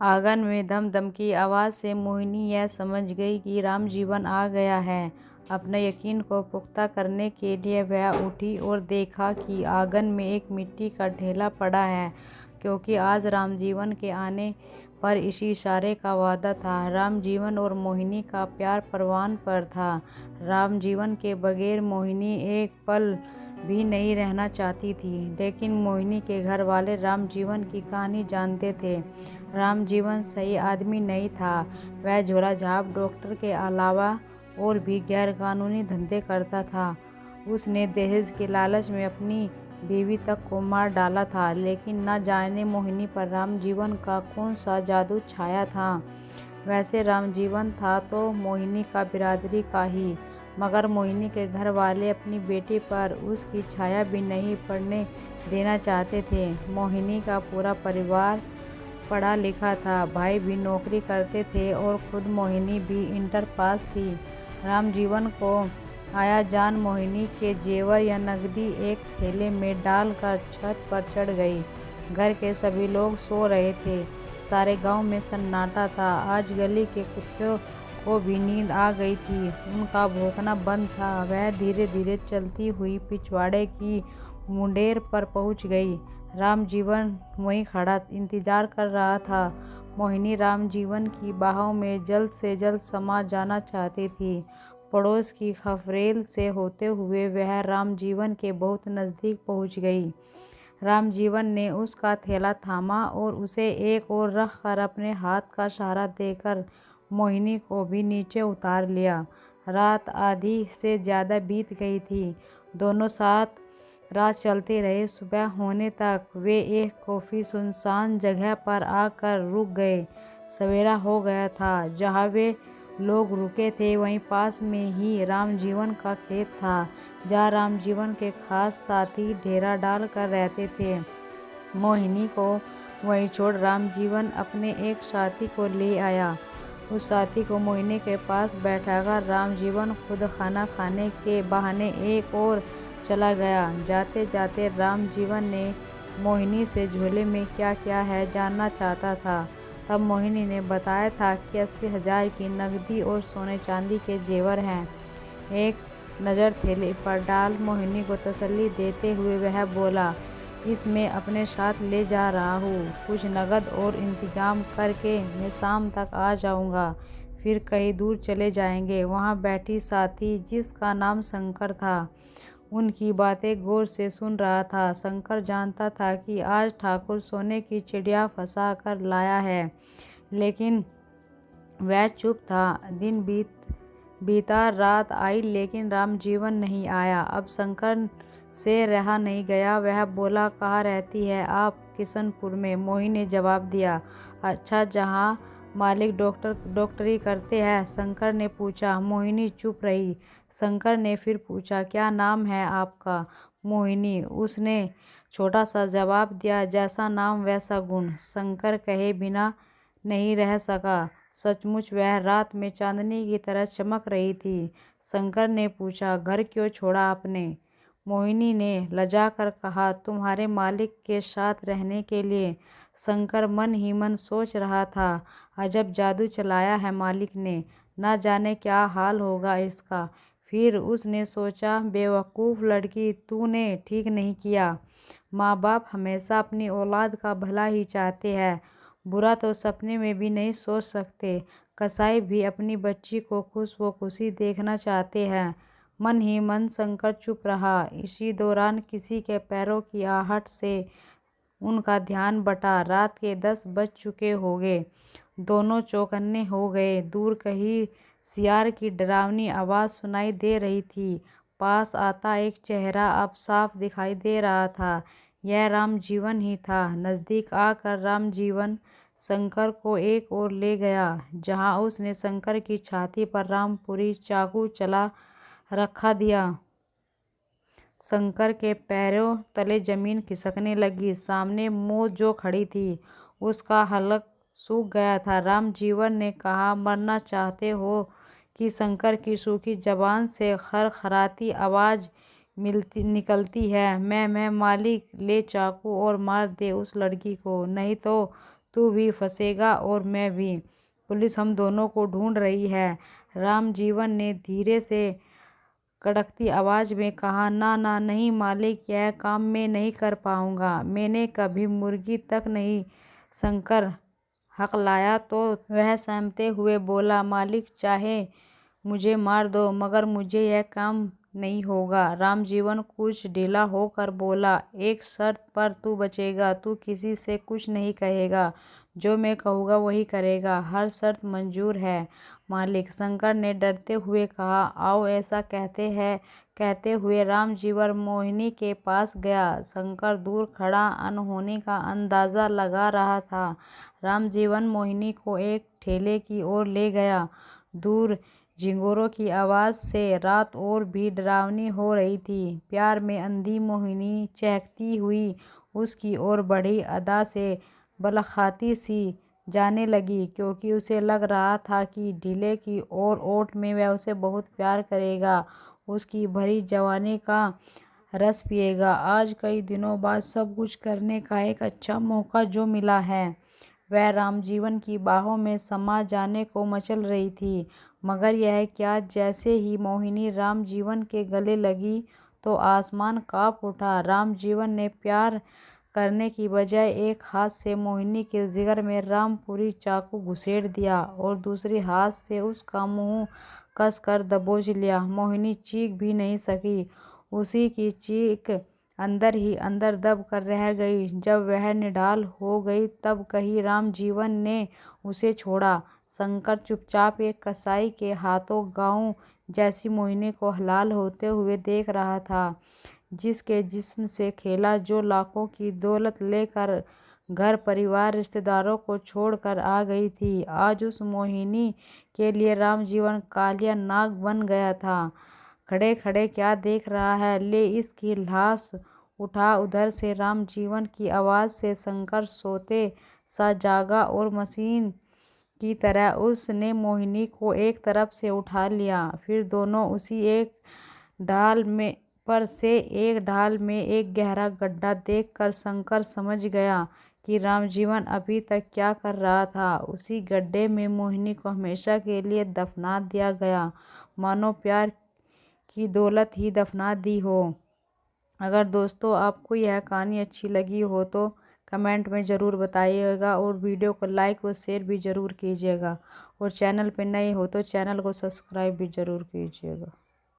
आंगन में धम धम की आवाज़ से मोहिनी यह समझ गई कि रामजीवन आ गया है। अपने यकीन को पुख्ता करने के लिए वह उठी और देखा कि आंगन में एक मिट्टी का ढेला पड़ा है, क्योंकि आज रामजीवन के आने पर इसी इशारे का वादा था। रामजीवन और मोहिनी का प्यार परवान पर था। रामजीवन के बगैर मोहिनी एक पल भी नहीं रहना चाहती थी, लेकिन मोहिनी के घर वाले रामजीवन की कहानी जानते थे। रामजीवन सही आदमी नहीं था। वह झोला झाप डॉक्टर के अलावा और भी गैरकानूनी धंधे करता था। उसने दहेज के लालच में अपनी बीवी तक को मार डाला था, लेकिन न जाने मोहिनी पर रामजीवन का कौन सा जादू छाया था। वैसे रामजीवन था तो मोहिनी का बिरादरी का ही, मगर मोहिनी के घर वाले अपनी बेटी पर उसकी छाया भी नहीं पड़ने देना चाहते थे। मोहिनी का पूरा परिवार पढ़ा लिखा था, भाई भी नौकरी करते थे और खुद मोहिनी भी इंटर पास थी। रामजीवन को आया जान मोहिनी के जेवर या नकदी एक थैले में डालकर छत पर चढ़ गई। घर के सभी लोग सो रहे थे। सारे गांव में सन्नाटा था। आज गली के कुत्तों को भी नींद आ गई थी। उनका भौंकना बंद था। वह धीरे धीरे चलती हुई पिछवाड़े की मुंडेर पर पहुंच गई। रामजीवन वहीं खड़ा इंतजार कर रहा था। मोहिनी रामजीवन की बाहों में जल्द से जल्द समा जाना चाहती थी। पड़ोस की खफरेल से होते हुए वह रामजीवन के बहुत नज़दीक पहुंच गई। रामजीवन ने उसका थैला थामा और उसे एक ओर रख कर अपने हाथ का सहारा देकर मोहिनी को भी नीचे उतार लिया। रात आधी से ज़्यादा बीत गई थी। दोनों साथ रात चलते रहे। सुबह होने तक वे एक कॉफ़ी सुनसान जगह पर आकर रुक गए। सवेरा हो गया था। जहाँ वे लोग रुके थे वहीं पास में ही रामजीवन का खेत था, जहाँ रामजीवन के खास साथी डेरा डाल कर रहते थे। मोहिनी को वहीं छोड़ रामजीवन अपने एक साथी को ले आया। उस साथी को मोहिनी के पास बैठाकर रामजीवन खुद खाना खाने के बहाने एक और चला गया। जाते जाते रामजीवन ने मोहिनी से झोले में क्या क्या है जानना चाहता था। तब मोहिनी ने बताया था कि 80,000 की नकदी और सोने चांदी के जेवर हैं। एक नज़र थैले पर डाल मोहिनी को तसल्ली देते हुए वह बोला, इसमें अपने साथ ले जा रहा हूँ। कुछ नकद और इंतजाम करके मैं शाम तक आ जाऊँगा, फिर कहीं दूर चले जाएंगे। वहाँ बैठी साथी, जिसका नाम शंकर था, उनकी बातें गौर से सुन रहा था। शंकर जानता था कि आज ठाकुर सोने की चिड़िया फंसा कर लाया है, लेकिन वह चुप था। दिन बीता, रात आई, लेकिन रामजीवन नहीं आया। अब शंकर से रहा नहीं गया। वह बोला, कहाँ रहती है आप? किशनपुर में, मोहिनी ने जवाब दिया। अच्छा, जहाँ मालिक डॉक्टरी करते हैं? शंकर ने पूछा। मोहिनी चुप रही। शंकर ने फिर पूछा, क्या नाम है आपका? मोहिनी, उसने छोटा सा जवाब दिया। जैसा नाम वैसा गुण, शंकर कहे बिना नहीं रह सका। सचमुच वह रात में चांदनी की तरह चमक रही थी। शंकर ने पूछा, घर क्यों छोड़ा आपने? मोहिनी ने लजा कर कहा, तुम्हारे मालिक के साथ रहने के लिए। शंकर मन ही मन सोच रहा था, अजब जादू चलाया है मालिक ने, न जाने क्या हाल होगा इसका। फिर उसने सोचा, बेवकूफ़ लड़की, तूने ठीक नहीं किया। माँ बाप हमेशा अपनी औलाद का भला ही चाहते हैं, बुरा तो सपने में भी नहीं सोच सकते। कसाई भी अपनी बच्ची को खुश व खुशी देखना चाहते हैं। मन ही मन शंकर चुप रहा। इसी दौरान किसी के पैरों की आहट से उनका ध्यान बटा। रात के 10 बज चुके होंगे। दोनों चौकन्ने हो गए। दूर कहीं सियार की डरावनी आवाज़ सुनाई दे रही थी। पास आता एक चेहरा अब साफ दिखाई दे रहा था। यह रामजीवन ही था। नज़दीक आकर रामजीवन शंकर को एक ओर ले गया, जहां उसने शंकर की छाती पर रामपुरी चाकू चला रखा दिया। शंकर के पैरों तले जमीन खिसकने लगी। सामने मौत जो खड़ी थी, उसका हलक सूख गया था। रामजीवन ने कहा, मरना चाहते हो? कि शंकर की सूखी जबान से खरखराती आवाज़ निकलती है। मैं मालिक, ले चाकू और मार दे उस लड़की को, नहीं तो तू भी फंसेगा और मैं भी। पुलिस हम दोनों को ढूंढ रही है। रामजीवन ने धीरे से कड़कती आवाज में कहा। ना ना नहीं मालिक, यह काम मैं नहीं कर पाऊंगा। मैंने कभी मुर्गी तक नहीं। शंकर हकलाया तो वह सहमते हुए बोला, मालिक चाहे मुझे मार दो मगर मुझे यह काम नहीं होगा। रामजीवन कुछ ढीला होकर बोला, एक शर्त पर तू बचेगा। तू किसी से कुछ नहीं कहेगा। जो मैं कहूँगा वही करेगा। हर शर्त मंजूर है मालिक, शंकर ने डरते हुए कहा। आओ, ऐसा कहते हुए रामजीवन मोहिनी के पास गया। शंकर दूर खड़ा अनहोनी का अंदाजा लगा रहा था। रामजीवन मोहिनी को एक ठेले की ओर ले गया। दूर झिंगुरों की आवाज से रात और भी डरावनी हो रही थी। प्यार में अंधी मोहिनी चहकती हुई उसकी ओर बढ़ी, अदा से बलखाती सी जाने लगी, क्योंकि उसे लग रहा था कि ढीले की और ओट में वह उसे बहुत प्यार करेगा, उसकी भरी जवानी का रस पिएगा। आज कई दिनों बाद सब कुछ करने का एक अच्छा मौका जो मिला है। वह रामजीवन की बाहों में समा जाने को मचल रही थी। मगर यह क्या, जैसे ही मोहिनी रामजीवन के गले लगी तो आसमान कांप उठा। रामजीवन ने प्यार करने की बजाय एक हाथ से मोहिनी के जिगर में रामपुरी चाकू घुसेड़ दिया और दूसरे हाथ से उसका मुंह कसकर दबोच लिया। मोहिनी चीख भी नहीं सकी। उसी की चीख अंदर ही अंदर दब कर रह गई। जब वह निढाल हो गई तब कहीं रामजीवन ने उसे छोड़ा। शंकर चुपचाप एक कसाई के हाथों गांव जैसी मोहिनी को हलाल होते हुए देख रहा था, जिसके जिस्म से खेला, जो लाखों की दौलत लेकर घर परिवार रिश्तेदारों को छोड़कर आ गई थी। आज उस मोहिनी के लिए रामजीवन कालिया नाग बन गया था। खड़े खड़े क्या देख रहा है, ले इसकी लाश उठा। उधर से रामजीवन की आवाज से शंकर सोते सा जागा और मशीन की तरह उसने मोहिनी को एक तरफ से उठा लिया। फिर दोनों उसी एक ढाल में एक गहरा गड्ढा देखकर शंकर समझ गया कि रामजीवन अभी तक क्या कर रहा था। उसी गड्ढे में मोहिनी को हमेशा के लिए दफना दिया गया, मानो प्यार की दौलत ही दफना दी हो। अगर दोस्तों आपको यह कहानी अच्छी लगी हो तो कमेंट में ज़रूर बताइएगा और वीडियो को लाइक व शेयर भी ज़रूर कीजिएगा और चैनल पर नए हो तो चैनल को सब्सक्राइब भी ज़रूर कीजिएगा।